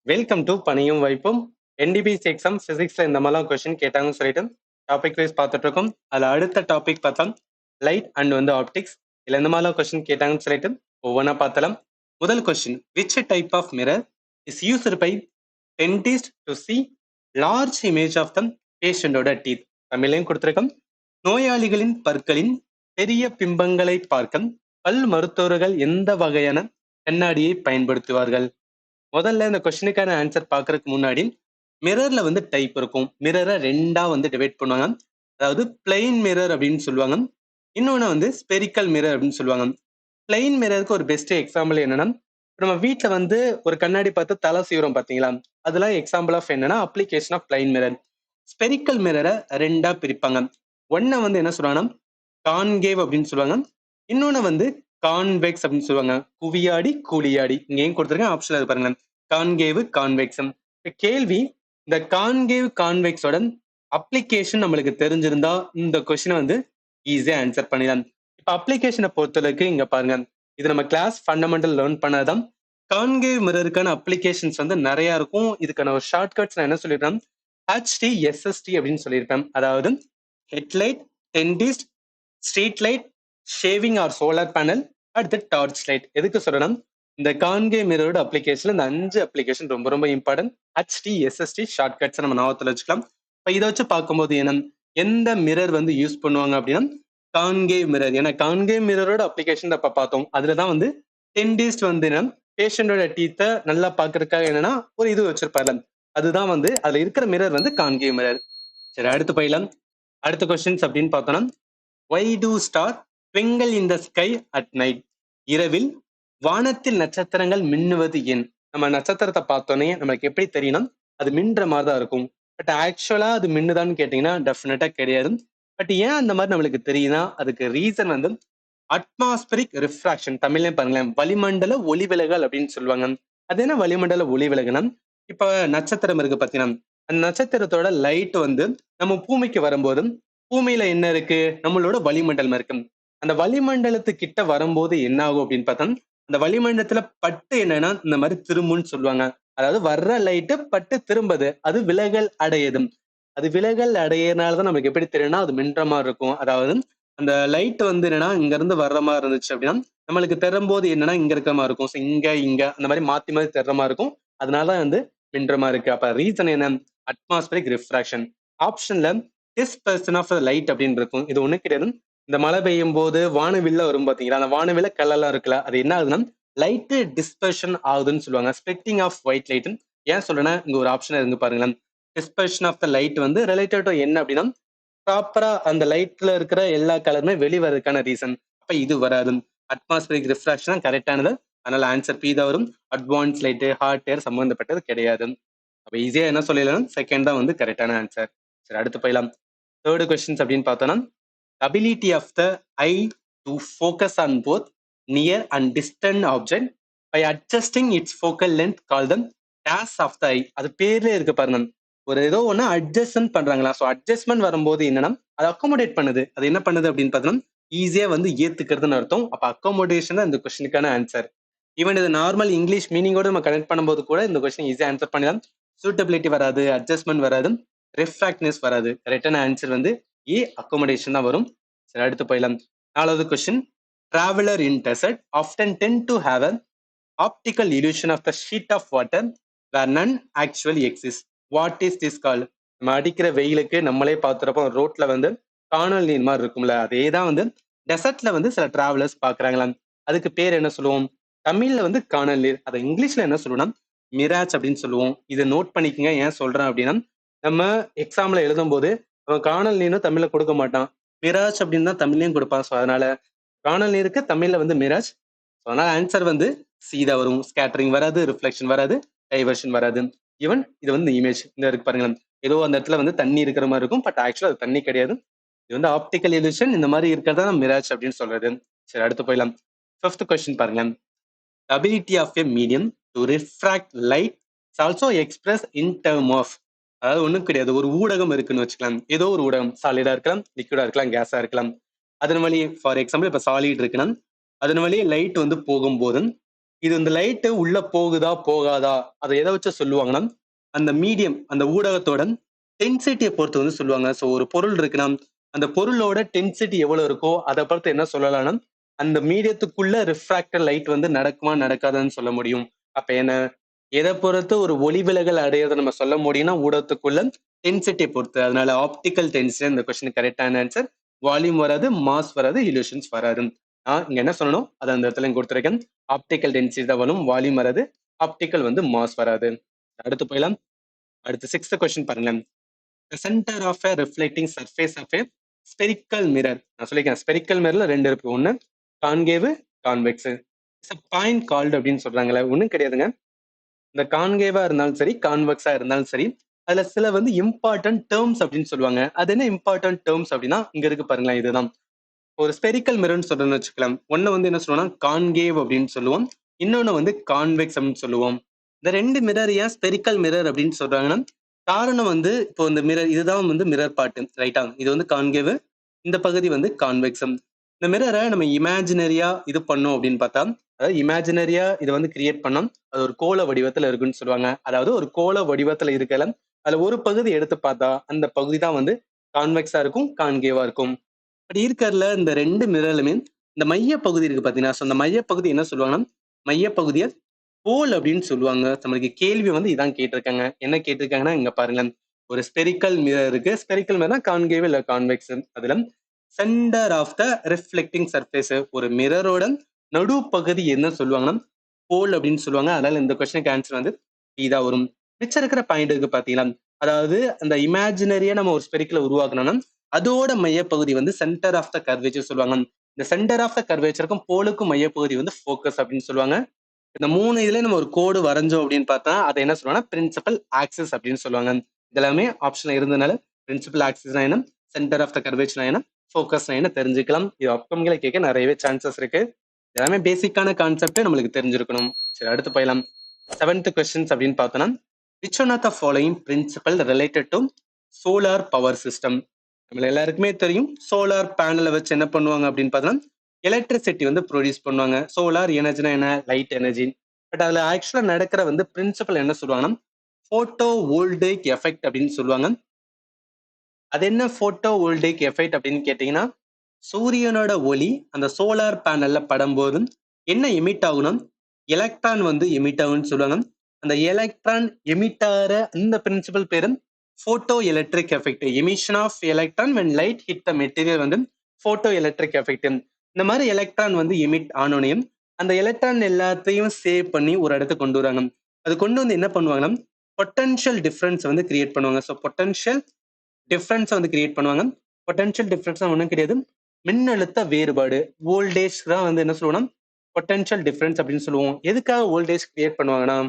Welcome to பணியும் வாய்ப்பும். NTPC exam பிசிக்ஸ்ல இந்த மாதிரிலாம் கொஸ்டின் கேட்டாங்கன்னு சொல்லிட்டு டாபிக் வைஸ் பார்த்துட்டு இருக்கோம். அதுல அடுத்த டாபிக் பார்த்தா லைட் அண்ட் வந்து ஆப்டிக்ஸ். இல்ல இந்த மாதிரிலாம் கொஸ்டின் கேட்டாங்கன்னு சொல்லிட்டு ஒவ்வொன்றா பார்த்தலாம். முதல் question, which type of mirror is used by dentist to see large image of the பேஷண்டோட டீத். தமிழையும் கொடுத்திருக்கோம். நோயாளிகளின் பற்களின் பெரிய பிம்பங்களை பார்க்க பல் மருத்துவர்கள் எந்த வகையான கண்ணாடியை பயன்படுத்துவார்கள்? முதல்ல இந்த கொஸ்டினுக்கான ஆன்சர் பாக்குறதுக்கு முன்னாடி மிரர்ல வந்து டைப் இருக்கும். மிரரை ரெண்டா வந்து டிவைட் பண்ணுவாங்க. அதாவது பிளெயின் மிரர் அப்படின்னு சொல்லுவாங்க, இன்னொன்னு வந்து ஸ்பெரிக்கல் மிரர் அப்படின்னு சொல்லுவாங்க. பிளெயின் மிரருக்கு ஒரு பெஸ்ட் எக்ஸாம்பிள் என்னன்னா, நம்ம வீட்டுல வந்து ஒரு கண்ணாடி பார்த்து தலை சீவுறோம் பாத்தீங்களா, அதெல்லாம் எக்ஸாம்பிள் ஆஃப் என்னன்னா application of plain mirror. Spherical மிரரை ரெண்டா பிரிப்பாங்க. ஒன்ன வந்து என்ன சொல்லுவாங்கன்னா கான்கேவ் அப்படின்னு சொல்லுவாங்க, இன்னொன்னு வந்து கான்வெக்ஸ் அப்படின்னு சொல்லுவாங்க. குவியாடி கூலியாடி இங்கேயும் கொடுத்துருக்கேன், ஆப்ஷன் அது பாருங்க, கான்கேவ் கான்வெக்ஸம். கேள்வி, இந்த கான்கேவ் கான்வெக்ஸோட அப்ளிகேஷன் நம்மளுக்கு தெரிஞ்சிருந்தா இந்த கொஸ்டினை வந்து ஈஸியா ஆன்சர் பண்ணிடலாம். இப்ப அப்ளிகேஷனை பொறுத்தளவுக்கு இங்க பாருங்க, இது நம்ம கிளாஸ் ஃபண்டமெண்டல் லேர்ன் பண்ணாதான். கான்கேவ் மிரருக்கான அப்ளிகேஷன்ஸ் வந்து நிறைய இருக்கும். இதுக்கான ஒரு ஷார்ட்கட்ஸ் நான் என்ன சொல்லிடுறேன், HTSST அப்படின்னு சொல்லியிருப்பேன். அதாவது headlight, dentist, street light, shaving or solar panel, அடுத்து டார்ச் லைட். எதுக்கு சொல்லணும், இந்த கான்கேவ் மிரரோட அப்ளிகேஷன்ல இந்த 5 அப்ளிகேஷன் ரொம்ப ரொம்ப இம்பார்ட்டன்ட். HTSST ஷார்ட்கட்ஸ் நம்ம ஞாபகத்துல வச்சுக்கலாம். இப்போ இதை வச்சு பார்க்கும்போது என்ன, எந்த மிரர் வந்து யூஸ் பண்ணுவாங்க அப்படின்னா கான்கேவ் மிரர். ஏன்னா கான்கேவ் மிரரோட அப்ளிகேஷன் அப்ப பார்த்தோம். அதுலதான் வந்து டென்டிஸ்ட் வந்து பேஷண்டோட டீத்தை நல்லா பாக்குறதுக்காக என்னன்னா ஒரு இது வச்சிருப்பாரு, அதுதான் வந்து அதுல இருக்கிற மிரர் வந்து கான்கேவ் மிரர். சரி, அடுத்து போயிடலாம். அடுத்த கொஸ்டின்ஸ் அப்படின்னு பார்த்தோம்னா, why do star twinkle in the sky at night? இரவில் வானத்தில் நட்சத்திரங்கள் மின்னுவது ஏன்? நம்ம நட்சத்திரத்தை பார்த்தோன்னே நமக்கு எப்படி தெரியணும், அது மின்ற மாதிரி தான் இருக்கும். பட் ஆக்சுவலா அது மின்னுதான்னு கேட்டீங்கன்னா டெஃபினட்டா கிடையாது. பட் ஏன் அந்த மாதிரி நம்மளுக்கு தெரியுதுன்னா அதுக்கு ரீசன் வந்து அட்மாஸ்பரிக் ரிஃப்ராக்ஷன். தமிழ்லயே பாருங்களேன், வளிமண்டல ஒளிவிலகல் அப்படின்னு சொல்லுவாங்க. அது என்ன வளிமண்டல ஒளிவிலகல்னா, இப்ப நட்சத்திரம் இருக்கு பாத்தீங்கன்னா, அந்த நட்சத்திரத்தோட லைட் வந்து நம்ம பூமிக்கு வரும்போது பூமியில என்ன இருக்கு, நம்மளோட வளிமண்டலம் இருக்கு. அந்த வளிமண்டலத்துக்கிட்ட வரும்போது என்ன ஆகும் அப்படின்னு பார்த்தா, அந்த வளிமண்டலத்துல பட்டு என்னன்னா இந்த மாதிரி திரும்புன்னு சொல்லுவாங்க. அதாவது வர்ற லைட்டு பட்டு திரும்புது, அது விலகல் அடையுது. அது விலகல் அடையறதுனாலதான் நமக்கு எப்படி தெரியும்னா அது மின்ற மாதிரி இருக்கும். அதாவது அந்த லைட் வந்து என்னன்னா இங்க இருந்து வர்ற மாதிரி இருந்துச்சு அப்படின்னா நம்மளுக்கு தெரும்போது என்னன்னா இங்க இருக்க மாதிரி இருக்கும். So இங்க இங்க அந்த மாதிரி மாத்தி மாத்தி தெர்ற மாதிரி இருக்கும். அதனால வந்து மின்ற மாதிரி இருக்கு. அப்ப ரீசன் என்ன, அட்மாஸ்பரிக் ரிஃப்ராக்ஷன். ஆப்ஷன்ல டிஸ்பர்சன் ஆஃப் லைட் அப்படின்னு இருக்கும். இது ஒண்ணு கிடையாது. இந்த மழை பெய்யும் போது வானவில்ல வரும் பாத்தீங்களா, அந்த வானவில்ல கல்லெல்லாம் இருக்குல்ல, அது என்ன ஆகுதுன்னா லைட் டிஸ்பர்ஷன் ஆகுதுன்னு சொல்லுவாங்க. ஸ்பெக்டிங் ஆஃப் ஒயிட் லைட். ஏன் சொல்றேன்னா இங்க ஒரு ஆப்ஷன் இருந்து பாருங்களேன், டிஸ்பர்ஷன் ஆஃப் த லைட் வந்து ரிலேட்டட் டு என்ன அப்படின்னா ப்ராப்பரா அந்த லைட்ல இருக்கிற எல்லா கலருமே வெளிவரதுக்கான ரீசன். அப்ப இது வராது. அட்மாஸ்பரிக் ரிஃப்ராக்ஷன் கரெக்டானது. அதனால ஆன்சர் பி தான் வரும். அட்வான்ஸ் லைட் ஹாட் ஏர் சம்பந்தப்பட்டது கிடையாது. அப்ப ஈஸியா என்ன சொல்லிடலாம், செகண்ட் தான் வந்து கரெக்டான ஆன்சர். சரி, அடுத்து போயிடலாம். தேர்டு கொஸ்டின்ஸ் அப்படின்னு பார்த்தோம்னா, ability of the eye to focus on both near and distant object by adjusting its focal length called the dash of the eye. அது பேர்ல இருக்கு பாருங்க, ஒரு ஏதோ ஒண்ணு அட்ஜஸ்ட்மெண்ட் பண்றாங்களா. ஸோ அட்ஜஸ்ட்மெண்ட் வரும்போது என்னன்னா அது அக்காமடேட் பண்ணுது. அது என்ன பண்ணுது அப்படின்னு பார்த்தோம்னா ஈஸியா வந்து ஏத்துக்கிறதுன்னு அர்த்தம். அப்ப அக்காமடேஷன் தான் இந்த கொஸ்டினுக்கான ஆன்சர். ஈவன் இது நார்மல் இங்கிலீஷ் மீனிங்கோட நம்ம கனெக்ட் பண்ணும்போது கூட இந்த கொஸ்டின் ஈஸியா ஆன்சர் பண்ணலாம். சூட்டபிலிட்டி வராது, அட்ஜஸ்ட்மெண்ட் வராது, ரிஃப்ராக்ட்னஸ் வராது. கரெக்டான ஆன்சர் வந்து ஏ, அக்காமடேஷன் தான் வரும். சரி, அடுத்து போயிடலாம். நாலாவது question, traveller in dessert often ten to have an optical illusion of the sheet of water where none actually exists. What is this call? நம்ம அடிக்கிற வெயிலுக்கு நம்மளே பார்த்துறப்போம் ரோட்ல வந்து காணல் நீர் மாதிரி இருக்கும்ல, அதே தான் வந்து டெசர்ட்ல வந்து சில டிராவலர்ஸ் பாக்குறாங்களாம். அதுக்கு பேர் என்ன சொல்லுவோம், தமிழ்ல வந்து காணல் நீர். அதை இங்கிலீஷ்ல என்ன சொல்லுவோம்னா மிராஜ் அப்படின்னு சொல்லுவோம். இதை நோட் பண்ணிக்கங்க. ஏன் சொல்றேன் அப்படின்னா நம்ம எக்ஸாம்ல எழுதும் போது அவன் காணல் நீர்னு தமிழ்ல கொடுக்க மாட்டான், மிராஜ் அப்படின்னு தான் தமிழ்லயும் கொடுப்பான். ஸோ அதனால காணல் நீருக்கு தமிழ்ல வந்து மிராஜ். ஸோ அதனால ஆன்சர் வந்து சி தான் வரும். ஸ்கேட்டரிங் வராது, ரிஃப்ளெக்ஷன் வராது, டைவர்ஷன் வராது. ஈவன் இது வந்து இமேஜ் இந்த இருக்கு பாருங்க, ஏதோ அந்த இடத்துல வந்து தண்ணி இருக்கிற மாதிரி இருக்கும், பட் ஆக்சுவலா அது தண்ணி கிடையாது. இது வந்து ஆப்டிக்கல் illusion. இந்த மாதிரி இருக்கிறதா மிராஜ் அப்படின்னு சொல்றது. சரி, அடுத்து போயிடலாம். ஃபிஃப்த் கொஸ்டின் பாருங்க, ability of a medium to refract light is also expressed in term of. அதாவது ஒண்ணும் கிடையாது, ஒரு ஊடகம் இருக்குன்னு வச்சுக்கலாம். ஏதோ ஒரு ஊடகம், சாலிடா இருக்கலாம், லிக்விடா இருக்கலாம், கேஸா இருக்கலாம். அதன் வழி ஃபார் எக்ஸாம்பிள் இப்ப சாலிட் இருக்குன்னா அதன் வழியே லைட் வந்து போகும்போது இது இந்த லைட் உள்ள போகுதா போகாதா அதை எதை வச்சு சொல்லுவாங்கன்னா அந்த மீடியம் அந்த ஊடகத்தோட டென்சிட்டியை பொறுத்து வந்து சொல்லுவாங்க. ஸோ ஒரு பொருள் இருக்குன்னா அந்த பொருளோட டென்சிட்டி எவ்வளவு இருக்கோ அதை பொறுத்து என்ன சொல்லலாம்னா அந்த மீடியத்துக்குள்ள ரிஃப்ராக்டர் லைட் வந்து நடக்குமா நடக்காதான்னு சொல்ல முடியும். அப்ப என்ன எதை பொறுத்து ஒரு ஒளி விலகல் அடையறதை நம்ம சொல்ல முடியும்னா ஊடகத்துக்குள்ள டென்சிட்டியை பொறுத்து. அதனால ஆப்டிக்கல் டென்சிட்டி இந்த கொஸ்டின் கரெக்டான ஆன்சர். வால்யூம் வராது, மாஸ் வராது, இல்யூஷன்ஸ் வராது. இங்க என்ன சொல்லணும் அதை அந்த இடத்துல கொடுத்துருக்கேன். ஆப்டிக்கல் டென்சிட்டி தான் வரும், வால்யூம் வராது, ஆப்டிக்கல் வந்து மாஸ் வராது. அடுத்து போயிடலாம். அடுத்து 6th கொஸ்டின் பாருங்க. The center of a reflecting surface of a spherical mirror. நான் சொல்லிக்கிறேன் ஸ்பெரிக்கல் மிரர்ல ரெண்டு இருக்கு, ஒண்ணு concave, convex. It's a point called அப்படின்னு சொல்றாங்களே, ஒண்ணும் கிடையாதுங்க. இந்த கான்கேவா இருந்தாலும் சரி, கான்வெக்ஸா இருந்தாலும் சரி, அதுல சில வந்து இம்பார்ட்டன்ட் டேர்ம்ஸ் அப்படின்னு சொல்லுவாங்க. அது என்ன இம்பார்ட்டன்ட் டேர்ம்ஸ் அப்படின்னா இங்க இருக்கு பாருங்களேன். இதுதான் ஒரு ஸ்பெரிக்கல் மிரர்னு சொல்றேன்னு வச்சுக்கலாம். ஒன்னு வந்து என்ன சொல்லுவோம்னா கான்கேவ் அப்படின்னு சொல்லுவோம், இன்னொன்னு வந்து கான்வெக்ஸ் அப்படின்னு சொல்லுவோம். இந்த ரெண்டு மிரர் ஏன் ஸ்பெரிக்கல் மிரர் அப்படின்னு சொல்றாங்கன்னா காரணம் வந்து இப்போ இந்த மிரர் இதுதான் வந்து மிரர் பார்ட் ரைட்டா, இது வந்து கான்கேவ், இந்த பகுதி வந்து கான்வெக்ஸம். இந்த மிரரை நம்ம இமேஜினரியா இது பண்ணோம் அப்படின்னு பார்த்தா, அதாவது இமேஜினரியா இதை வந்து கிரியேட் பண்ணோம், அது ஒரு கோள வடிவத்துல இருக்குன்னு சொல்லுவாங்க. அதாவது ஒரு கோள வடிவத்துல இருக்கல அதுல ஒரு பகுதி எடுத்து பார்த்தா அந்த பகுதி தான் வந்து கான்வெக்ஸா இருக்கும், கான்கேவா இருக்கும். அப்படி இருக்கிறதுல இந்த ரெண்டு மிரலுமே இந்த மைய பகுதி இருக்கு பாத்தீங்கன்னா, அந்த மைய பகுதி என்ன சொல்லுவாங்கன்னா மைய பகுதியை போல் அப்படின்னு சொல்லுவாங்க. நம்மளுக்கு கேள்வி வந்து இதான் கேட்டிருக்காங்க. என்ன கேட்டிருக்காங்கன்னா இங்க பாருங்க, ஒரு ஸ்பெரிக்கல் மிரர் இருக்கு. ஸ்பெரிக்கல் மிரர் கான்கேவ் இல்ல கான்வெக்ஸ். அதுல centre of the reflecting surface, ஒரு மிரரோட நடு பகுதி என்ன சொல்லுவாங்கன்னா போல் அப்படின்னு சொல்லுவாங்க. அதனால இந்த கொஸ்டினுக்கு ஆன்சர் வந்து இதா வரும். மிச்சம் இருக்கிற பாயிண்ட் இருக்கு பாத்தீங்களா, அதாவது அந்த இமேஜினரியா நம்ம ஒரு ஸ்பெரிக்கல உருவாக்கணும்னா அதோட மையப்பகுதி வந்து சென்டர் ஆஃப் த கர்வேச்சர் சொல்லுவாங்க. இந்த சென்டர் ஆஃப் த கர்வேச்சருக்கும் போலுக்கும் மையப்பகுதி வந்து ஃபோக்கஸ் அப்படின்னு சொல்லுவாங்க. இந்த மூணு இதுல நம்ம ஒரு கோடு வரைஞ்சோம் அப்படின்னு பார்த்தா அதை என்ன சொல்லுவாங்கன்னா பிரின்சிபல் ஆக்சிஸ் அப்படின்னு சொல்லுவாங்க. இதெல்லாமே ஆப்ஷன் இருந்ததுனால பிரின்சிபல் ஆக்சிஸ் என்ன, சென்டர் ஆஃப் த கர்வேச்சர் என்ன, ஃபோக்கஸ் என்ன தெரிஞ்சுக்கலாம். இது அப்கமிங்ல கேட்க நிறையவே சான்சஸ் இருக்கு. எல்லாமே பேசிக்கான கான்செப்ட் நம்மளுக்கு தெரிஞ்சிருக்கணும். சரி, அடுத்து போயிடலாம். 7th கொஸ்டின்ஸ் அப்படின்னு பார்த்தோம்னா which one of the following principle related to solar power system. நம்ம எல்லாருக்குமே தெரியும் சோலார் பேனலை வச்சு என்ன பண்ணுவாங்க அப்படின்னு பார்த்தோம்னா எலக்ட்ரிசிட்டி வந்து ப்ரொடியூஸ் பண்ணுவாங்க. சோலார் எனர்ஜினா என்ன, லைட் எனர்ஜி. பட் அதுல ஆக்சுவலா நடக்கிற வந்து பிரின்சிபல் என்ன சொல்லுவாங்கன்னா போட்டோ வோல்டேக் எஃபெக்ட் அப்படின்னு சொல்லுவாங்க. அது என்ன போட்டோ வோல்டேக் எஃபெக்ட் அப்படின்னு கேட்டீங்கன்னா சூரியனோட ஒளி அந்த சோலார் பேனல்ல படும்போது என்ன எமிட் ஆகணும், எலக்ட்ரான் வந்து எமிட் ஆகும்னு சொல்லுவாங்க. அந்த எலக்ட்ரான் எமிட் ஆகிற அந்த பிரின்சிபல் பேரு photo electric effect. Emission of electron when light hit the material வந்து போட்டோ எலக்ட்ரிக் எஃபெக்ட். இந்த மாதிரி எலக்ட்ரான் வந்து எமிட் ஆனோனையும் அந்த எலக்ட்ரான் எல்லாத்தையும் சேவ் பண்ணி ஒரு இடத்துக்கு கொண்டு வராங்க. அது கொண்டு வந்து என்ன பண்ணுவாங்கன்னா பொட்டன்ஷியல் டிஃபரன்ஸ் வந்து கிரியேட் பண்ணுவாங்க. ஸோ பொட்டன்ஷியல் டிஃபரன்ஸ் வந்து கிரியேட் பண்ணுவாங்க. பொட்டன்ஷியல் டிஃபரன்ஸ் ஒன்றும் கிடையாது, மின்னழுத்த வேறுபாடு. வோல்டேஜ் தான் வந்து என்ன சொல்லுவோம்னா பொட்டன்ஷியல் டிஃபரன்ஸ் அப்படின்னு சொல்லுவோம். எதுக்காக வோல்டேஜ் கிரியேட் பண்ணுவாங்கன்னா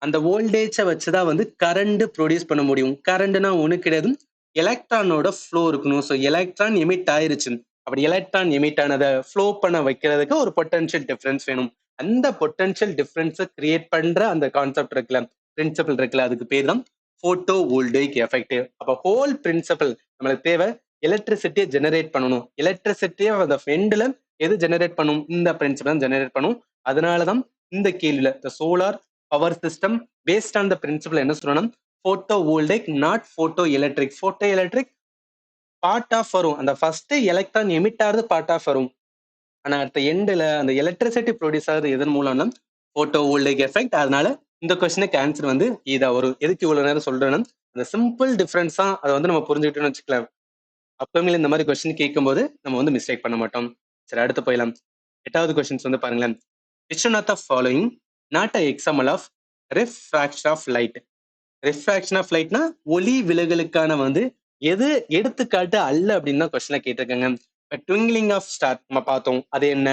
அந்த வோல்டேஜை வச்சுதான் வந்து கரண்ட் ப்ரொடியூஸ் பண்ண முடியும். கரண்ட்னா ஒண்ணு கிடையாது, எலக்ட்ரானோட ஃப்ளோ இருக்கணும். ஸோ எலக்ட்ரான் எமிட் ஆயிருச்சு, அப்படி எலக்ட்ரான் எமிட் ஆனதை ஃப்ளோ பண்ண வைக்கிறதுக்கு ஒரு பொட்டன்ஷியல் டிஃபரன்ஸ் வேணும். அந்த பொட்டன்ஷியல் டிஃபரன்ஸை கிரியேட் பண்ற அந்த கான்செப்ட் இருக்குல்ல, பிரின்சிபல் இருக்குல்ல, அதுக்கு பேர் தான் போட்டோ வோல்டேக் எஃபெக்ட். அப்ப ஹோல் பிரின்சிபல் நம்மளுக்கு தேவை எலக்ட்ரிசிட்டியை ஜெனரேட் பண்ணணும். எலக்ட்ரிசிட்டியை அந்த எண்ட்ல எது ஜெனரேட் பண்ணும், இந்த பிரின்சிபல் தான் ஜெனரேட் பண்ணும். அதனாலதான் இந்த கேள்வியில the solar power system based on the principle என்ன சொல்லணும், photovoltaic not photoelectric. Photoelectric part of வரும், அந்த ஃபர்ஸ்ட் எலக்ட்ரான் எமிட் ஆகுது பார்ட் ஆஃப் வரும். ஆனா அடுத்த எண்ட்ல அந்த எலக்ட்ரிசிட்டி ப்ரொடியூஸ் ஆகுது எதன் மூலம்னா போட்டோ வோல்டேக் எஃபெக்ட். அதனால இந்த கொஸ்டினுக்கு ஆன்சர் வந்து இதா வரும். எதுக்கு இவ்வளவு நேரம் சொல்றேன்னா அந்த சிம்பிள் டிஃபரன்ஸ் தான் அதை வந்து நம்ம புரிஞ்சுக்கிட்டோம்னு வச்சுக்கலாம். அப்பவுமே இந்த மாதிரி கொஸ்டின் கேட்கும்போது நம்ம வந்து மிஸ்டேக் பண்ண மாட்டோம். சரி, அடுத்து போயிடலாம். 8வது கொஸ்டின்ஸ் வந்து பாருங்களேன். which one of the following not a example of refraction of light. refraction of lightனா ஒளி விலகலுக்கான வந்து எது எடுத்துக்காட்டு அல்ல அப்படின்னு தான் கொஸ்டின்ல கேட்டிருக்காங்க. இப்போ ட்விங்க்லிங் ஆஃப் ஸ்டார் நம்ம பார்த்தோம், அது என்ன,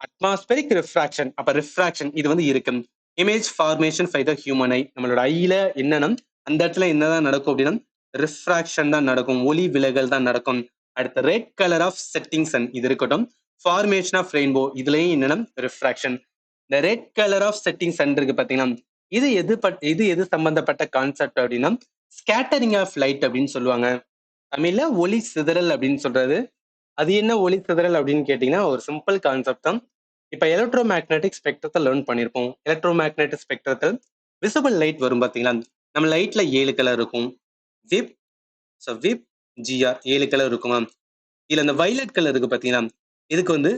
அட்மாஸ்பரிக் ரிஃப்ராக்ஷன். அப்ப ரிஃப்ராக்ஷன் இது வந்து இருக்கு. Image formation by the human eye, நம்மளோட ஐல என்னன்னா அந்த இடத்துல என்னதான் நடக்கும் அப்படின்னா ரிஃப்ராக்ஷன் தான் நடக்கும், ஒளி விலகல் தான் நடக்கும். அடுத்து red colour of setting sun இது இருக்கட்டும். ஃபார்மேஷன் ஆஃப் ரெயின்போ இதுலயும் என்னன்னா ரிஃப்ராக்ஷன். இந்த red colour of setting sun இருக்கு பாத்தீங்கன்னா இது எது சம்பந்தப்பட்ட கான்செப்ட் அப்படின்னா ஸ்கேட்டரிங் ஆஃப் லைட் அப்படின்னு சொல்லுவாங்க. தமிழ்ல ஒளி சிதறல் அப்படின்னு சொல்றது. அது என்ன ஒளி சிதறல் அப்படின்னு கேட்டீங்கன்னா ஒரு சிம்பிள் கான்செப்ட் தான். இப்ப எலக்ட்ரோ மேக்னெட்டிக் ஸ்பெக்ட்ரத்தை லேர்ன் பண்ணியிருப்போம். எலக்ட்ரோ மேக்னெட்டிக் ஸ்பெக்ட்ரத்தில் விசிபிள் லைட் வரும் பாத்தீங்களா? நம்ம லைட்ல 7 கலர் இருக்கும். விப், விப், ஜிஆர் 7 கலர் இருக்குமா? இதுல இந்த வயலட் கலர் இருக்கு பாத்தீங்களா? இதுக்கு வந்து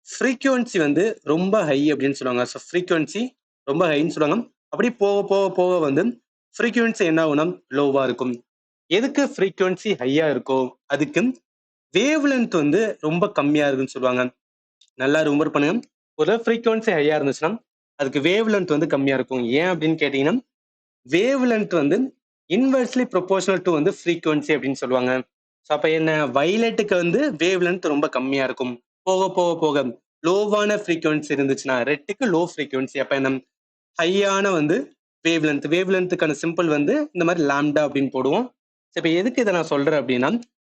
ஃப்ரீக்வன்சி வந்து ரொம்ப ஹை அப்படின்னு சொல்லுவாங்க. ஸோ ஃப்ரீக்வன்சி ரொம்ப ஹைன்னு சொல்லுவாங்க. அப்படி போக போக போக வந்து ஃப்ரீக்வன்சி என்ன ஆகும்னா லோவா இருக்கும். எதுக்கு ஃப்ரீக்வன்சி ஹையா இருக்கோ அதுக்கு வேவ் லென்த் வந்து ரொம்ப கம்மியா இருக்குன்னு சொல்லுவாங்க. நல்லா ரிமெம்பர் பண்ணுங்க. ஒரு ஃப்ரீக்வன்சி ஹையா இருந்துச்சுன்னா அதுக்கு வேவ் லென்த் வந்து கம்மியா இருக்கும். ஏன் அப்படின்னு கேட்டீங்கன்னா வேவ் லென்த் வந்து இன்வெர்ஸ்லி ப்ரொபோர்ஷனல் டு வந்து ஃப்ரீக்வன்சி அப்படின்னு சொல்லுவாங்க. ஸோ அப்ப என்ன வயலட்டுக்கு வந்து வேவ் லென்த் ரொம்ப கம்மியா இருக்கும். போக போக போக லோவான ஃப்ரீக்வன்சி இருந்துச்சுன்னா ரெட்டுக்கு லோ ஃப்ரீக்வன்சி. அப்ப என்ன ஹையான வந்து வேவ் லென்த்துக்கான சிம்பிள் வந்து இந்த மாதிரி லாம்டா அப்படின்னு போடுவோம். இப்ப எதுக்கு இதை நான் சொல்றேன் அப்படின்னா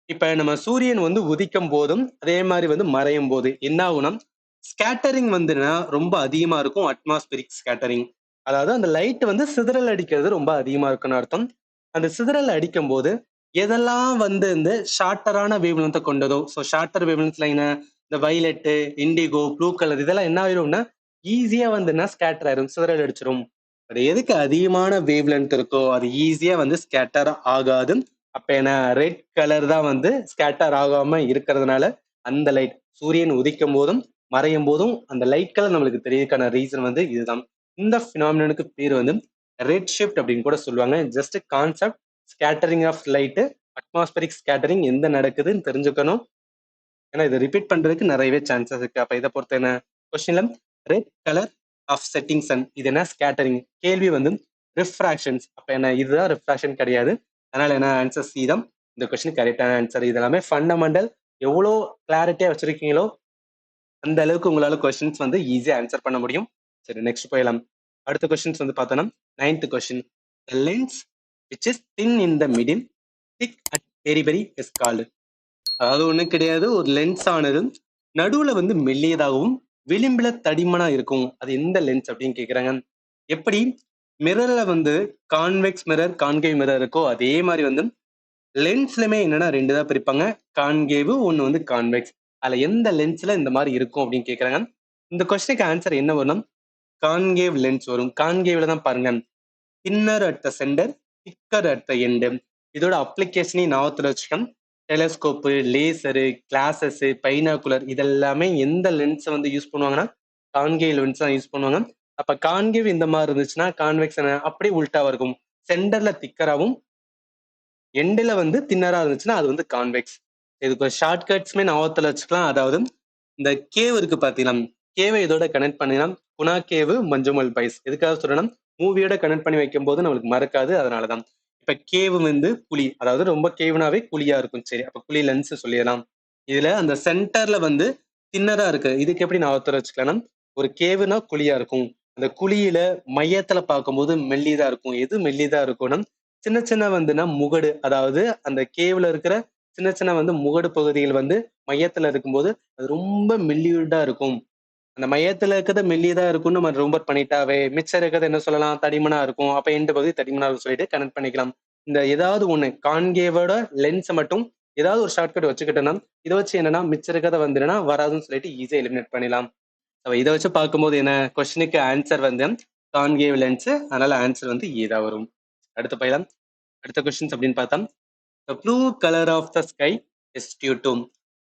இப்ப நம்ம சூரியன் வந்து உதிக்கும் போதும் அதே மாதிரி வந்து மறையும் போது என்ன ஆகும்னா ஸ்கேட்டரிங் வந்துன்னா ரொம்ப அதிகமா இருக்கும். அட்மாஸ்பிரிக் ஸ்கேட்டரிங், அதாவது அந்த லைட் வந்து சிதறல் அடிக்கிறது ரொம்ப அதிகமா இருக்குன்னு அர்த்தம். அந்த சிதறல் அடிக்கும் போது எதெல்லாம் வந்து இந்த ஷார்ட்டரான வேவ் லென்த்தை கொண்டதோ, ஸோ ஷார்ட்டர் வேவ் லென்த்ல இந்த வயலட்டு, இண்டிகோ, ப்ளூ கலர் இதெல்லாம் என்ன ஆயிரும்னா ஈஸியா வந்துன்னா ஸ்கேட்டர் ஆயிரும், சிதறல் அடிச்சிடும். அது எதுக்கு அதிகமான வேவ் லென்த் இருக்கோ அது ஈஸியா வந்து ஸ்கேட்டர் ஆகாது. அப்ப என்ன ரெட் கலர் தான் வந்து ஸ்கேட்டர் ஆகாம இருக்கிறதுனால அந்த லைட் சூரியன் உதிக்கும் போதும் மறையும் போதும் அந்த லைட் கலர் நம்மளுக்கு தெரியறதுக்கான ரீசன் வந்து இதுதான். இந்த பினாமினனுக்கு பேர் வந்து ரெட் ஷிஃப்ட் அப்படின்னு கூட சொல்லுவாங்க. Just concept scattering of light, atmospheric scattering எந்த நடக்குதுன்னு தெரிஞ்சுக்கணும். ஏன்னா இதை ரிப்பீட் பண்றதுக்கு நிறையவே சான்சஸ் இருக்கு. அப்ப இதை பொறுத்த என்ன கொஸ்டின்ல red colour of setting sun இது என்ன ஸ்கேட்டரிங். கேள்வி வந்து ரிஃப்ராக்ஷன்ஸ். அப்ப என்ன இதுதான் ரிஃப்ராக்ஷன் கிடையாது. அதனால என்ன ஆன்சர் சி தான் இந்த கொஸ்டின் கரெக்டான ஆன்சர். இது எல்லாமே ஃபண்டமெண்டல். எவ்வளோ கிளாரிட்டியா வச்சிருக்கீங்களோ அந்த அளவுக்கு உங்களால கொஸ்டின்ஸ் வந்து ஈஸியா ஆன்சர் பண்ண முடியும். சரி நெக்ஸ்ட் போயிடலாம். அடுத்த கொஸ்டின்ஸ் வந்து பார்த்தோம்னா 9th question. The lens which is thin in the middle, thick at periphery is called. அதாவது ஒண்ணும் கிடையாது, ஒரு லென்ஸ் ஆனது நடுவுல வந்து மெல்லியதாகவும் விளிம்புல தடிமனா இருக்கும். அது எந்த லென்ஸ் அப்படின்னு கேக்குறாங்க. எப்படி மிரர்ல வந்து கான்வெக்ஸ் மிரர், கான்கேவ் மிரர் இருக்கோ அதே மாதிரி வந்து லென்ஸ்லயுமே என்னன்னா 2 தான் பிரிப்பாங்க. கான்கேவ், ஒன்னு வந்து கான்வெக்ஸ். அதுல எந்த லென்ஸ்ல இந்த மாதிரி இருக்கும் அப்படின்னு கேக்குறாங்க. இந்த கொஸ்டினுக்கு ஆன்சர் என்ன வரும்? கான்கேவ் லென்ஸ் வரும். கான்கேவ்ல தான் பாருங்க, thinner at the centre, thicker at the end. இதோட அப்ளிகேஷனையும் ஞாபகத்துல வச்சுக்கணும். டெலஸ்கோப்பு, லேசரு, கிளாஸஸ், பைனாகுலர் இதெல்லாமே எந்த லென்ஸை வந்து யூஸ் பண்ணுவாங்கன்னா கான்கேவ் லென்ஸ் தான் யூஸ் பண்ணுவாங்க. அப்ப கான்கேவ் இந்த மாதிரி இருந்துச்சுன்னா கான்வெக்ஸ் அப்படியே உல்டாவா இருக்கும். சென்டர்ல திக்கராகவும் எண்டில் வந்து தின்னரா இருந்துச்சுன்னா அது வந்து கான்வெக்ஸ். இதுக்கு ஷார்ட்கட்ஸ்மே ஞாபகத்துல வச்சுக்கலாம். அதாவது இந்த கேவ் இருக்கு பாத்தீங்கன்னா, கேவை இதோட கனெக்ட் பண்ணினா குணா கேவு, மஞ்சுமல் பைஸ். எதுக்காக சொல்றேன்னா மூவியோட கனெக்ட் பண்ணி வைக்கும் போது நம்மளுக்கு மறக்காது, அதனாலதான். இப்ப கேவு வந்து குழி, அதாவது ரொம்ப கேவுனாவே குழியா இருக்கும். சரி, அப்ப குழி லென்ஸ் சொல்லிடலாம். இதுல அந்த சென்டர்ல வந்து தின்னரா இருக்கு. இதுக்கு எப்படி ஞாபகத்துல வச்சுக்கலாம்? ஒரு கேவுனா குழியா இருக்கும். அந்த குழியில மையத்துல பார்க்கும்போது மெல்லிதா இருக்கும். எது மெல்லிதா இருக்கும்னா சின்ன சின்ன வந்துன்னா முகடு, அதாவது அந்த கேவ்ல இருக்கிற சின்ன சின்ன வந்து முகடு பகுதிகள் வந்து மையத்துல இருக்கும்போது அது ரொம்ப மெல்லியுடா இருக்கும். அந்த மையத்துல இருக்கிறது மெல்லியதா இருக்கும்னு நம்ம ரொம்ப பண்ணிட்டாவே மிச்சம் இருக்கிறது என்ன சொல்லலாம், தடிமனா இருக்கும். அப்ப எண்டு பகுதி தடிமனா இருக்கும் சொல்லிட்டு கனெக்ட் பண்ணிக்கலாம். இந்த ஏதாவது ஒண்ணு கான்கேவோட லென்ஸ் மட்டும் ஏதாவது ஒரு ஷார்ட்கட் வச்சுக்கிட்டோம்னா இதை வச்சு என்னன்னா மிச்சம் இருக்கிறத வந்து என்னன்னா வராதுன்னு சொல்லிட்டு ஈஸியா எலிமினேட் பண்ணிடலாம். இதை வச்சு பார்க்கும்போது என்ன கொஸ்டினுக்கு ஆன்சர் வந்து கான்கேவ் லென்ஸ், அதனால ஆன்சர் வந்து ஏதா வரும். அடுத்த பயிலாம் அடுத்த கொஸ்டின்ஸ் அப்படின்னு பார்த்தா the blue color of the sky is due to.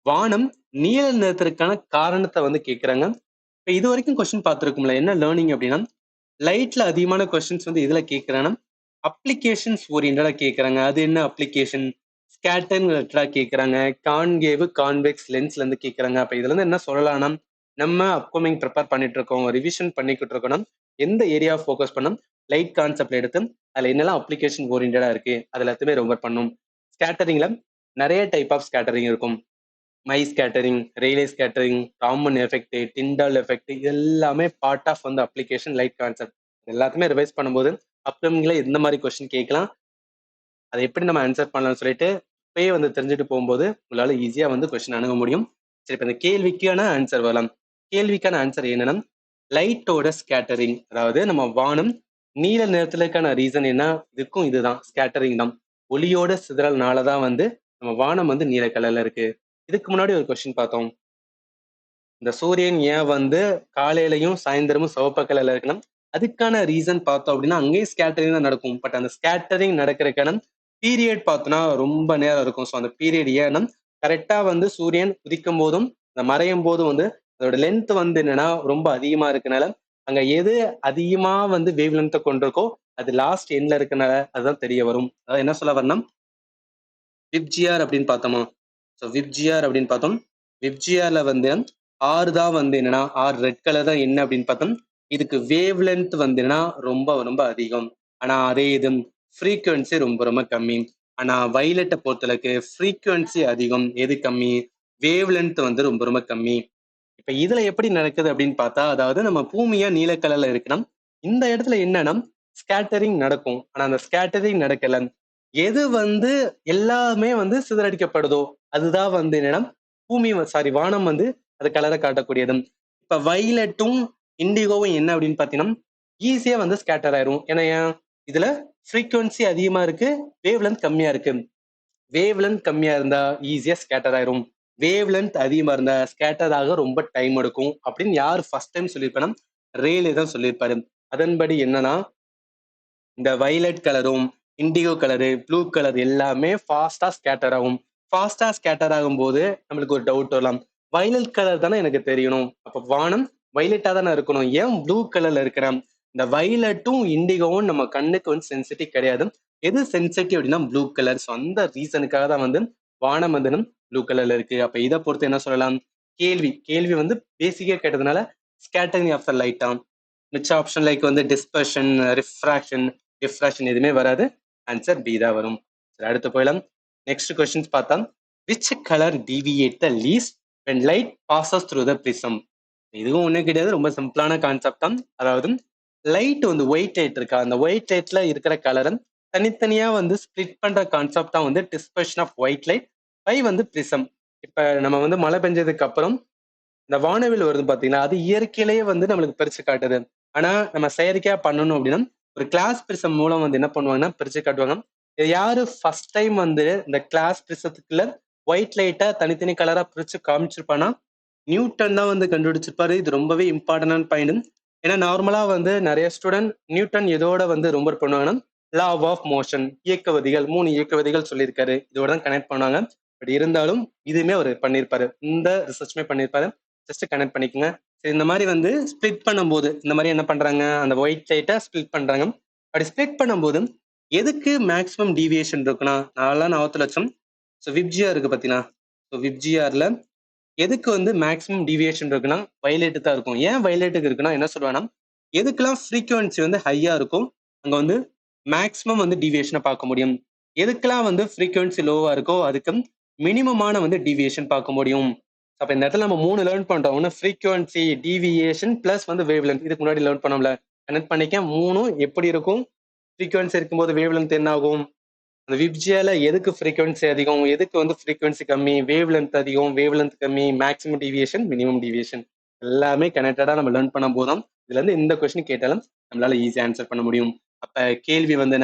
வானம் நீல நிறத்திற்கான காரணத்தை வந்து கேட்குறாங்க. இப்போ இது வரைக்கும் கொஸ்டின் பார்த்துருக்கும்ல, என்ன லேர்னிங் அப்படின்னா லைட்ல அதிகமான கொஸ்டின்ஸ் வந்து இதுல கேட்குறாங்கன்னா அப்ளிகேஷன்ஸ் ஓரியன்டா கேட்குறாங்க. அது என்ன அப்ளிகேஷன்? ஸ்கேட்டர்ன் ரிலேட்டடா கேட்குறாங்க. கான்கேவ், கான்வெக்ஸ் லென்ஸ்ல இருந்து கேட்குறாங்க. அப்போ இதுல இருந்து என்ன சொல்லலாம்னா நம்ம அப்கமிங் ப்ரிப்பேர் பண்ணிட்டு இருக்கோம், ரிவிஷன் பண்ணிக்கிட்டு இருக்கோம்னா எந்த ஏரியா ஃபோக்கஸ் பண்ணோம், லைட் கான்செப்ட்ல எடுத்து அதுல என்னெல்லாம் அப்ளிகேஷன் ஓரியன்டா இருக்கு அது எல்லாத்தையுமே ரொம்ப பண்ணும். ஸ்கேட்டரிங்ல நிறைய டைப் ஆஃப் ஸ்கேட்டரிங் இருக்கும். Mie scattering, Rayleigh scattering, Raman effect, Tyndall effect, இது எல்லாமே பார்ட் ஆஃப் வந்து அப்ளிகேஷன் லைட் கான்செப்ட். எல்லாத்தையுமே ரிவைஸ் பண்ணும்போது அப்கமிங்ல எந்த மாதிரி கொஸ்டின் கேட்கலாம், அதை எப்படி நம்ம ஆன்சர் பண்ணலாம்னு சொல்லிட்டு இப்பயே வந்து தெரிஞ்சுட்டு போகும்போது உங்களால ஈஸியா வந்து கொஸ்டின் அணுக முடியும். சரி, இப்போ இந்த கேள்விக்கான ஆன்சர் வரலாம். கேள்விக்கான ஆன்சர் என்னன்னா லைட்டோட ஸ்கேட்டரிங், அதாவது நம்ம வானம் நீல நிறத்துலக்கான ரீசன் என்ன, இதுக்கும் இதுதான் ஸ்கேட்டரிங் தான். ஒளியோட சிதறல்னாலதான் வந்து நம்ம வானம் வந்து நீல கலர்ல இருக்கு. இதுக்கு முன்னாடி ஒரு கொஸ்டின் பார்த்தோம். இந்த சூரியன் ஏன் வந்து காலையிலையும் சாயந்தரமும் சிவப்பு கலர்ல இருக்கணும், அதுக்கான ரீசன் பார்த்தோம் அப்படின்னா அங்கேயும் ஸ்கேட்டரிங் தான் நடக்கும். பட் அந்த ஸ்கேட்டரிங் நடக்கிறதுக்கான பீரியட் பார்த்தோம்னா ரொம்ப நேரம் இருக்கும். ஸோ அந்த பீரியட் ஏன்னா கரெக்டா வந்து சூரியன் உதிக்கும் போதும் அந்த மறையும் போதும் வந்து அதோட லென்த் வந்து என்னன்னா ரொம்ப அதிகமா இருக்கனால அங்க எது அதிகமா வந்து வேவ் லென்த்தை கொண்டிருக்கோ அது லாஸ்ட் எண்ட்ல இருக்கனால அதுதான் தெரிய வரும். அதாவது என்ன சொல்ல வரணும், விப்ஜிஆர் அப்படின்னு பார்த்தோமா, ஸோ விப்ஜிஆர் அப்படின்னு பார்த்தோம். விப்ஜிஆர்ல வந்து ஆறு தான் வந்து என்னன்னா ஆறு ரெட் கலர் தான் என்ன அப்படின்னு பார்த்தோம். இதுக்கு வேவ் லென்த் வந்து என்னன்னா ரொம்ப ரொம்ப அதிகம். ஆனா அதே இது ஃப்ரீக்குவன்சி ரொம்ப ரொம்ப கம்மி. ஆனா வைலட்டை பொறுத்தளவுக்கு ஃப்ரீக்குவன்சி அதிகம், எது கம்மி, வேவ் லென்த் வந்து ரொம்ப ரொம்ப கம்மி. இப்ப இதுல எப்படி நடக்குது அப்படின்னு பார்த்தா, அதாவது நம்ம பூமியா நீல கலர்ல இருக்கணும். இந்த இடத்துல என்னன்னா ஸ்கேட்டரிங் நடக்கும். ஆனா அந்த ஸ்கேட்டரிங் நடக்கல. எது வந்து எல்லாமே வந்து சிதறடிக்கப்படுதோ அதுதான் வந்து என்னன்னா பூமி சாரி வானம் வந்து அது கலரை காட்டக்கூடியது. இப்ப வைலட்டும் இண்டிகோவும் என்ன அப்படின்னு பாத்தீங்கன்னா ஈஸியா வந்து ஸ்கேட்டர் ஆயிரும். ஏன்னா ஏன் இதுல ஃப்ரீக்குவன்சி அதிகமா இருக்கு, வேவ் லென்த் கம்மியா இருக்கு. வேவ் லென்த் கம்மியா இருந்தா ஈஸியா ஸ்கேட்டர் ஆயிரும், வேவ் லென்த் அதிகமா இருந்தா ஸ்கேட்டர் ஆக ரொம்ப டைம் எடுக்கும் அப்படின்னு யார் ஃபர்ஸ்ட் டைம் சொல்லியிருப்பேன்னா ரேலே தான் சொல்லியிருப்பாரு. அதன்படி என்னன்னா இந்த வைலட் கலரும் இண்டிகோ கலரு ப்ளூ கலர் எல்லாமே ஃபாஸ்டா ஸ்கேட்டர் ஆகும். ஃபாஸ்டா ஸ்கேட்டர் ஆகும் போது நம்மளுக்கு ஒரு டவுட் வரலாம், வைலட் கலர் தானே எனக்கு தெரியணும், அப்ப வானம் வைலட்டா தானே இருக்கணும், ஏன் ப்ளூ கலர்ல இருக்கிறேன்? இந்த வைலட்டும் இண்டிகோவும் நம்ம கண்ணுக்கு வந்து சென்சிட்டிவ் கிடையாது. எது சென்சிட்டிவ் அப்படின்னா ப்ளூ கலர். ஸோ அந்த ரீசனுக்காக தான் வந்து வானம் வந்து ப்ளூ கலர்ல இருக்கு. அப்ப இதை பொறுத்து என்ன சொல்லலாம், கேள்வி கேள்வி வந்து பேசிக்கா கேட்டதுனால scattering of the light on. மிச்ச ஆப்ஷன் லைக் வந்து டிஸ்பர்ஷன், ரிஃப்ராக்ஷன், டிஃப்ராக்ஷன் எதுவுமே வராது. ஆன்சர் பி தான் வரும். சரி, அடுத்து போயிடலாம். நெக்ஸ்ட் கொஸ்டின்ஸ் பார்த்தா, which colour deviate the least when light passes through the prism? இதுவும் ஒன்றும் கிடையாது, ரொம்ப சிம்பிளான கான்செப்ட் தான். அதாவது லைட் வந்து ஒயிட் லைட் இருக்கா, அந்த ஒயிட் லைட்ல இருக்கிற கலரை தனித்தனியா வந்து ஸ்பிளிட் பண்ற கான்செப்ட் தான் வந்து dispersion of white light by வந்து பிரிசம். இப்ப நம்ம வந்து மழை பெஞ்சதுக்கு அப்புறம் இந்த வானவில் வருது பாத்தீங்கன்னா அது இயற்கையிலேயே வந்து நம்மளுக்கு பிரிச்சு காட்டுது. ஆனா நம்ம செயற்கையா பண்ணணும் அப்படின்னா ஒரு கிளாஸ் பிரிசம் மூலம் வந்து என்ன பண்ணுவாங்கன்னா பிரிச்சு காட்டுவாங்க. இது யாரு ஃபர்ஸ்ட் டைம் வந்து இந்த கிளாஸ் பிரிசத்துக்குள்ள ஒயிட் லைட்டை தனித்தனி கலரா பிரிச்சு காமிச்சிருப்பானா நியூட்டன் தான் வந்து கண்டுபிடிச்சிருப்பாரு. இது ரொம்பவே இம்பார்ட்டன்டான பாயிண்ட். ஏன்னா நார்மலா வந்து நிறைய ஸ்டூடெண்ட் நியூட்டன் இதோட வந்து ரொம்ப பண்ணுவாங்கன்னா லா ஆஃப் மோஷன், இயக்க விதிகள், 3 இயக்க விதிகள் சொல்லியிருக்காரு, இதோட தான் கனெக்ட் பண்ணுவாங்க. பட் இருந்தாலும் இதுவுமே அவர் பண்ணியிருப்பாரு, இந்த ரிசர்ச்சுமே பண்ணியிருப்பாரு. ஜஸ்ட் கனெக்ட் பண்ணிக்கோங்க. சரி, இந்த மாதிரி வந்து ஸ்பிளிட் பண்ணும்போது இந்த மாதிரி என்ன பண்றாங்க, அந்த ஒயிட் லைட்டை ஸ்பிளிட் பண்றாங்க. அப்படி ஸ்பிளிட் பண்ணும்போது எதுக்கு மேக்ஸிமம் டீவியேஷன் இருக்குன்னா, நான்லாம் 4,00,000. ஸோ விப்ஜிஆர் இருக்கு பார்த்தீங்கன்னா, ஸோ விப்ஜிஆர்ல எதுக்கு வந்து மேக்ஸிமம் டீவியேஷன் இருக்குன்னா வயலேட்டு தான் இருக்கும். ஏன் வயலேட்டுக்கு இருக்குன்னா என்ன சொல்லுவேன்னா, எதுக்கெல்லாம் ஃப்ரீக்குவன்சி வந்து ஹையா இருக்கும் அங்க வந்து மேக்ஸிமம் வந்து டீவியேஷனை பார்க்க முடியும். எதுக்கெல்லாம் வந்து ஃப்ரீக்குவன்சி லோவா இருக்கோ அதுக்கு மினிமமான வந்து டீவியேஷன் பார்க்க முடியும். அப்ப இந்த இடத்துல நம்ம 3 லேர்ன் பண்றோம். ஒன்று ஃப்ரீக்குவன்சி, டீவியேஷன் பிளஸ் வந்து வேவ் லென்த். இதுக்கு முன்னாடி லேர்ன் பண்ணோம்ல, கனெக்ட் பண்ணிக்க 3 எப்படி இருக்கும். ஃப்ரீக்குவன்சி இருக்கும்போது வேவ் லென்த் என்ன ஆகும், அந்த விப்ஜியால எதுக்கு ஃப்ரீக்வன்சி அதிகம், எதுக்கு வந்து ஃப்ரீக்வன்சி கம்மி, வேவ் லென்த் அதிகம், வேவ் லென்த் கம்மி, மேக்ஸிமம் டீவியேஷன், மினிமம் டீவியேஷன் எல்லாமே கனெக்டடா நம்ம லேர்ன் பண்ண போதும் இதுல இருந்து இந்த கொஸ்டின் கேட்டாலும் நம்மளால ஈஸியா ஆன்சர் பண்ண முடியும். அப்ப கேள்வி வந்து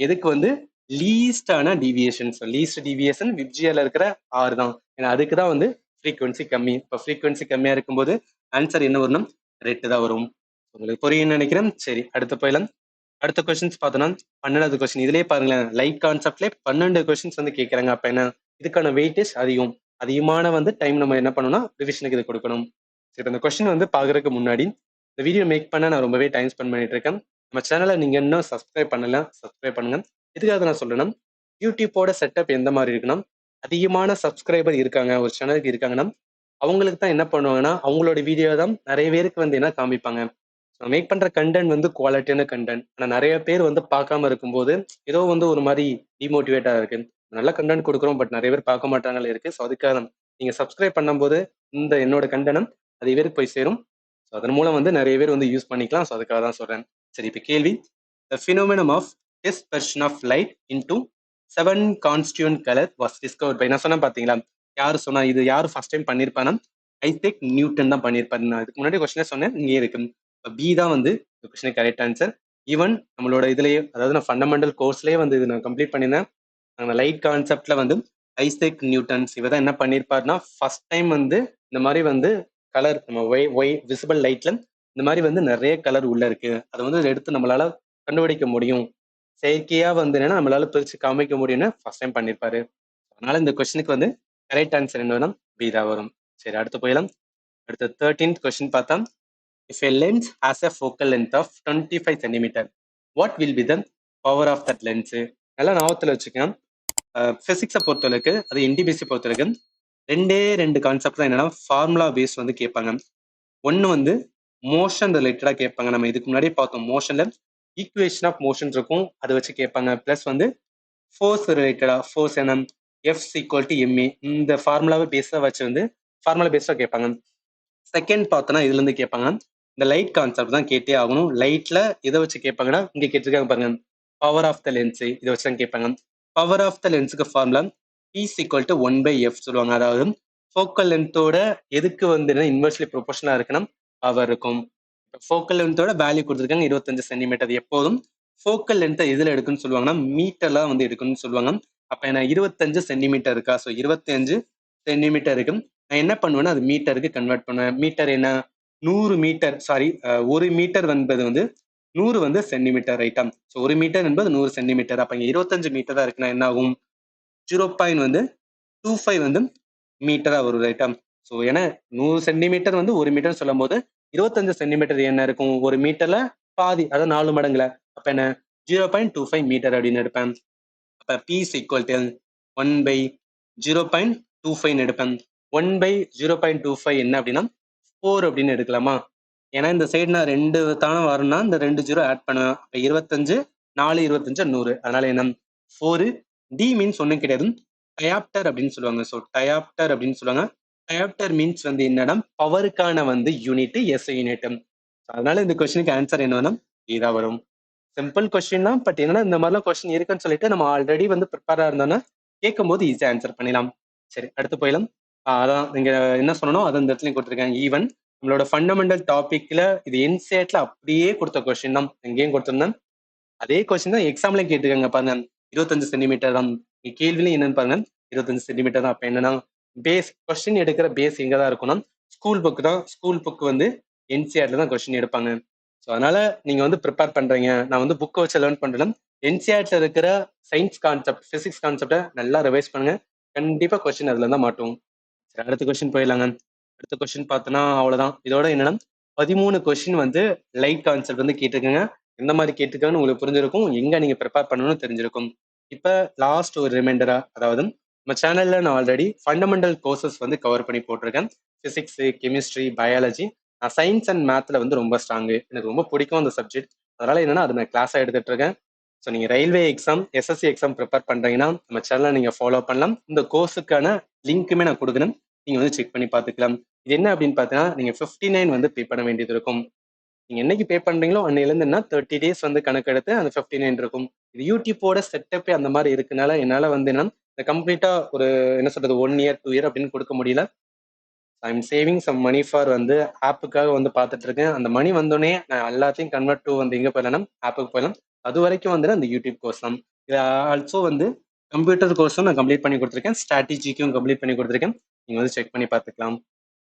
எதுக்கு வந்து லீஸ்டான டீவியேஷன். லீஸ்ட் டீவியேஷன் விப்ஜியால இருக்கிற ஆறு தான். ஏன்னா அதுக்கு தான் வந்து ஃப்ரீக்வன்சி கம்மி. இப்போ ஃப்ரீக்வன்சி கம்மியா இருக்கும்போது ஆன்சர் என்ன வரணும், ரெட்டு தான் வரும். உங்களுக்கு புரியும்னு நினைக்கிறேன். சரி, அடுத்த போயிடலாம். அடுத்த கொஸ்டின்ஸ் பார்த்தோம்னா 12வது கொஸ்டின். இதுலயே பாருங்களேன், லைட் கான்செப்ட்லேயே 12 கொஸ்டின்ஸ் வந்து கேட்கறாங்க. அப்ப என்ன, இதுக்கான வெயிட்டேஜ் அதிகம். அதிகமான வந்து டைம் நம்ம என்ன பண்ணணும்னா ரிவிஷனுக்கு இது கொடுக்கணும். சரி, இந்த கொஸ்டின் வந்து பாக்குறதுக்கு முன்னாடி இந்த வீடியோ மேக் பண்ண நான் ரொம்பவே டைம் ஸ்பெண்ட் பண்ணிட்டு இருக்கேன். நம்ம சேனலை நீங்க இன்னும் சப்ஸ்கிரைப் பண்ணல, சப்ஸ்கிரைப் பண்ணுங்க. இதுக்காக நான் சொல்றேன்னா, யூடியூப்போட செட்டப் எந்த மாதிரி இருக்குன்னா, அதிகமான சப்ஸ்கிரைபர் இருக்காங்க ஒரு சேனலுக்கு இருக்காங்கன்னா அவங்களுக்கு தான் என்ன பண்ணுவாங்கன்னா அவங்களோட வீடியோ தான் நிறைய பேருக்கு வந்து என்ன காமிப்பாங்க. மேக் பண்ற கண்டென்ட் வந்து குவாலிட்டியான கண்டென்ட். ஆனா நிறைய பேர் வந்து பார்க்காம இருக்கும்போது ஏதோ வந்து ஒரு மாதிரி டிமோட்டிவேட்டா இருக்கு. நல்ல கண்டென்ட் கொடுக்குறோம் பட் நிறைய பேர் பார்க்க மாட்டாங்களே இருக்கு. ஸோ அதுக்காக நீங்க சப்ஸ்கிரைப் பண்ணும்போது இந்த என்னோட கண்டென்ட் நிறைய பேருக்கு போய் சேரும். ஸோ அதன் மூலம் வந்து நிறைய பேர் வந்து யூஸ் பண்ணிக்கலாம். ஸோ அதுக்காக தான் சொல்றேன். சரி, இப்போ கேள்வி, the phenomenon of dispersion of light into 7 constituent color was discovered by, நான் சொன்னேன் பாத்தீங்களா, யாரு சொன்னா, இது யாரு ஃபர்ஸ்ட் டைம் பண்ணிருப்பானா ஐசேக் நியூட்டன் தான் பண்ணியிருப்பாரு. நான் இதுக்கு முன்னாடி கொஸ்டினே சொன்னேன், இங்கே இருக்கு. பி தான் வந்து இந்த கொஸ்டின் கரெக்ட் ஆன்சர். ஈவன் நம்மளோட இதுலயே, அதாவது நான் ஃபண்டமெண்டல் கோர்ஸ்லயே வந்து இது நான் கம்ப்ளீட் பண்ணியிருந்தேன். அந்த லைட் கான்செப்ட்ல வந்து ஐசேக் நியூட்டன்ஸ் இவர் தான் என்ன பண்ணியிருப்பாருன்னா ஃபர்ஸ்ட் டைம் வந்து இந்த மாதிரி வந்து கலர் நம்ம ஒய் விசிபிள் லைட்ல இந்த மாதிரி வந்து நிறைய கலர் உள்ள இருக்கு. அதை வந்து எடுத்து நம்மளால கண்டுபிடிக்க முடியும். செயற்கையா வந்து என்னன்னா நம்மளால பிரிச்சு காமிக்க முடியும்னு ஃபர்ஸ்ட் டைம் பண்ணிருப்பாரு. அதனால இந்த கொஸ்டினுக்கு வந்து கரெக்ட் ஆன்சர் என்ன வேணும்? பி தான் வரும். சரி, அடுத்து போயிடலாம். அடுத்த 13th கொஸ்டின் பார்த்தா, if a lens has a focal length of 25 centimeter, what will be the power of that lens? நல்லா ஞாபகத்துல வச்சுக்கேன். பிசிக்ஸை பொறுத்தவரைக்கு, அது என்டிபிசி பொறுத்தவரைக்கு ரெண்டு கான்செப்ட் தான். என்னன்னா ஃபார்முலா பேஸ் வந்து கேட்பாங்க. ஒன்று வந்து மோஷன் ரிலேட்டடா கேட்பாங்க. நம்ம இதுக்கு முன்னாடி பார்த்தோம், மோஷன்ல ஈக்குவேஷன் ஆஃப் மோஷன் இருக்கும், அதை வச்சு கேட்பாங்க. பிளஸ் வந்து ஃபோர்ஸ் ரிலேட்டடா, ஃபோர்ஸ் என்ன, எஃப் ஈக்குவல் டு எம்ஏ, இந்த ஃபார்முலாவை பேஸா வச்சு வந்து ஃபார்முலா பேஸா கேட்பாங்க. செகண்ட் பார்த்தோன்னா இதுல இருந்து கேட்பாங்க, இந்த லைட் கான்செப்ட் தான் கேட்டே ஆகணும். லைட்ல இதை வச்சு கேட்பாங்கன்னா, இங்க கேட்டிருக்காங்க பாருங்க, பவர் ஆஃப் த லென்ஸ், இதை வச்சு தான் கேட்பாங்க. பவர் ஆஃப் த லென்ஸுக்கு formula P equal to 1/f சொல்லுவாங்க. அதாவது ஃபோக்கல் லென்த்தோட எதுக்கு வந்து இன்வெர்ஸ்லி ப்ரொபோர்ஷனா இருக்குன்னா பவர் இருக்கும். ஃபோக்கல் லென்த்தோட வேல்யூ கொடுத்துருக்காங்க 25 சென்டிமீட்டர். எப்போதும் ஃபோக்கல் லென்த்தை எதுல எடுக்குன்னு சொல்லுவாங்கன்னா மீட்டர்ல வந்து எடுக்கணும்னு சொல்லுவாங்க. அப்ப என்ன 25 சென்டிமீட்டர் இருக்கா? ஸோ 25 சென்டிமீட்டர் இருக்கு. நான் என்ன பண்ணுவேன்னா அது மீட்டருக்கு கன்வெர்ட் பண்ணுவேன். மீட்டர் என்ன, 100 மீட்டர், சாரி 1 மீட்டர் என்பது வந்து 100 வந்து சென்டிமீட்டர், ரைட்டா? ஸோ 1 மீட்டர் என்பது 100 சென்டிமீட்டர். அப்ப இங்க 25 மீட்டர் தான் இருக்குன்னா என்ன ஆகும்? 0.25 வந்து மீட்டரா வரும், ரைட்டா? ஸோ ஏன்னா 100 சென்டிமீட்டர் வந்து 1 மீட்டர் சொல்லும் போது 25 சென்டிமீட்டர் என்ன இருக்கும்? 1 மீட்டர்ல பாதி, அதாவது 4 மடங்குல. அப்ப என்ன 0.25 மீட்டர் அப்படின்னு எடுப்பேன். அப்ப P is equal to 1/0.25 எடுப்பேன். 1/0.25 என்ன அப்படின்னா 4 அப்படின்னு எடுக்கலாமா? ஏன்னா இந்த சைடு நான் 2 தானே வரணும்னா இந்த 2 ஜீரோ ஆட் பண்ணுவேன். அப்ப 25 4 25 100. அதனால என்ன 4. டி மீன்ஸ் ஒன்றும் கிடையாது, டயாப்டர் அப்படின்னு சொல்லுவாங்க. ஸோ டயாப்டர் அப்படின்னு சொல்லுவாங்க. டயாப்டர் மீன்ஸ் வந்து என்னன்னா பவருக்கான வந்து யூனிட், எஸ் யூனிட். அதனால இந்த கொஸ்டினுக்கு ஆன்சர் என்னன்னா இதான் வரும். சிம்பிள் கொஸ்டின் தான், பட் என்னன்னா இந்த மாதிரிலாம் கொஸ்டின் இருக்குன்னு சொல்லிட்டு நம்ம ஆல்ரெடி வந்து ப்ரிப்பேரா இருந்தோம்னா கேட்கும் போது ஈஸியா ஆன்சர் பண்ணிடலாம். சரி, அடுத்து போயிடலாம். அதான் நீங்க என்ன சொல்லணும் அதை இந்த இடத்துலயும் கொடுத்துருக்கேன். ஈவன் நம்மளோட ஃபண்டமெண்டல் டாபிக்ல இது என்சிஆர்ல அப்படியே கொடுத்த கொஸ்டின் தான், எங்கேயும் கொடுத்திருந்தேன். அதே கொஸ்டின் தான் எக்ஸாம்லயும் கேட்டிருக்காங்க பாருங்க. 25 சென்டிமீட்டர் தான் கேள்வியிலும் என்னன்னு பாருங்க, 25 சென்டிமீட்டர் தான். அப்ப என்னன்னா பேஸ் கொஸ்டின் எடுக்கிற பேஸ் எங்க தான் இருக்கும்னா ஸ்கூல் புக் தான். ஸ்கூல் புக் வந்து என்சிஆர்ல தான் கொஸ்டின் எடுப்பாங்க. ஸோ அதனால நீங்க வந்து ப்ரிப்பேர் பண்றீங்க, நான் வந்து புக்கை வச்சு லேர்ன் பண்றேன். என்சிஆர்ல இருக்கிற சயின்ஸ் கான்செப்ட், பிசிக்ஸ் கான்செப்டை நல்லா ரிவைஸ் பண்ணுங்க. கண்டிப்பா கொஸ்டின் அதுல தான் மாட்டும். சரி, அடுத்த கொஸ்டின் போயிடலாங்க. அடுத்த கொஸ்டின் பார்த்தோன்னா அவ்வளவுதான். இதோட என்னன்னா 13 கொஸ்டின் வந்து லைட் கான்செப்ட் வந்து கேட்டிருக்கேங்க. எந்த மாதிரி கேட்டிருக்காங்கன்னு உங்களுக்கு புரிஞ்சிருக்கும், எங்க நீங்க ப்ரிப்பேர் பண்ணணும்னு தெரிஞ்சிருக்கும். இப்ப லாஸ்ட் ஒரு ரிமைண்டரா, அதாவது நம்ம சேனல்ல நான் ஆல்ரெடி ஃபண்டமெண்டல் கோர்சஸ் வந்து கவர் பண்ணி போட்டிருக்கேன். Physics, chemistry, biology. நான் சயின்ஸ் அண்ட் மேத்ல வந்து ரொம்ப ஸ்ட்ராங்கு, எனக்கு ரொம்ப பிடிக்கும் அந்த சப்ஜெக்ட். அதனால என்னன்னா அதை நான் கிளாஸா எடுத்துட்டு இருக்கேன். ஸோ நீங்க railway exam, SSC exam prepare பண்றீங்கன்னா நம்ம சேனலை நீங்க ஃபாலோ பண்ணலாம். இந்த கோர்ஸுக்கான லிங்க்குமே நான் கொடுக்குறேன், நீங்க வந்து செக் பண்ணி பார்த்துக்கலாம். இது என்ன அப்படின்னு பார்த்தீங்கன்னா நீங்க 59 வந்து பே பண்ண வேண்டியது இருக்கும். நீங்க என்னைக்கு பே பண்றீங்களோ அன்னையிலேருந்துன்னா 30 டேஸ் வந்து கணக்கெடுத்து அந்த 59 இருக்கும். இது யூடியூப்போட செட்டப்பே அந்த மாதிரி இருக்குனால என்னால வந்து என்ன இந்த கம்ப்ளீட்டா ஒரு என்ன சொல்றது 1 இயர் 2 இயர் அப்படின்னு கொடுக்க முடியல. I am saving some money for வந்து ஆப்புக்காக வந்து பார்த்துட்டு இருக்கேன். அந்த மணி வந்தோடனே நான் எல்லாத்தையும் கன்வெர்ட் டு வந்து எங்க போயிடலாம், ஆப்புக்கு போயிடலாம். அது வரைக்கும் வந்து அந்த யூடியூப் கோர்ஸ் தான். இது ஆல்சோ வந்து கம்ப்யூட்டர் கோர்ஸும் நான் கம்ப்ளீட் பண்ணி கொடுத்துருக்கேன், ஸ்ட்ராட்டஜிக்கும் கம்ப்ளீட் பண்ணி கொடுத்துருக்கேன். நீங்க வந்து செக் பண்ணி பார்த்துக்கலாம்.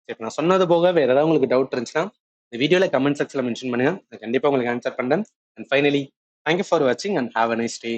சரி, நான் சொன்னது போக வேற ஏதாவது உங்களுக்கு டவுட் இருந்துச்சுன்னா இந்த வீடியோல கமெண்ட் செக்ஷன்ல மென்ஷன் பண்ணுங்க, நான் கண்டிப்பா உங்களுக்கு ஆன்சர் பண்றேன். அண்ட் ஃபைனலி தேங்க்யூ ஃபார் வாட்சிங் and have a nice day.